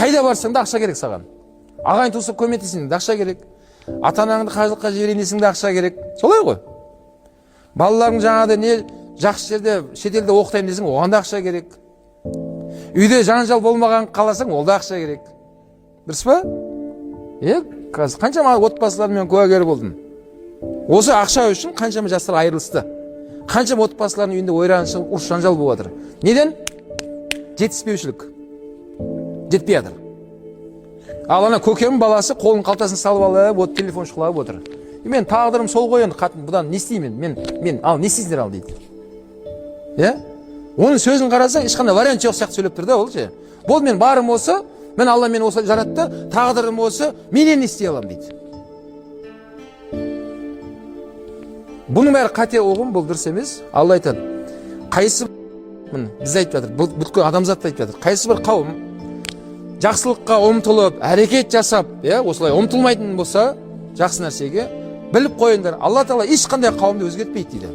Қайда барсаң да ақша керек саған. Ағайын туысып көмектесің де ақша керек. Ата-анаңды қажылыққа жіберейін десең де ақша керек. Солай ғой. Балаларың жаңағыдай не жақсы жерде, шетелде оқытайын десең, оған да ақша керек. Үйде жанжал болмаған қаласаң, ол да ақша керек. Дұрыс па? Қазір қаншама отбасылармен куәгер болдым. Осы ақша үшін қаншама жастар айырылысты. Қаншама отбасылардың үйінде ойраншылық, ұрыс жанжал болып жатыр. Неден? Жетіспеушілік. Жетпей жатыр. Ал ана көкемнің баласы қолын қалтасын салып алып, от телефон шұқылап отыр. Мен тағдырым сол ғой енді, қатын бұдан не істеймін? Мен ал не істейсіңдер ал дейді. Оның сөзін қарасаң, ешқандай вариант жоқ сияқты сөйлеп тұр да ол ше. Бұл мен барым осы, мен Алла мені осылай жаратты, тағдырым осы, менен не істей аламын дейді. Бұның бәрі қате ұғым, бұл дұрыс емес. Алла айтады, қайсы біз айтып жатыр, бүткіл адамзатты айтып жатыр. Қайсы бір қауым жақсылыққа ұмтылып, әрекет жасап, осылай ұмтылмайтын болса, жақсы нәрсеге біліп қойыңдар. Алла Тағала ешқандай қауымды өзгертпейді дейді.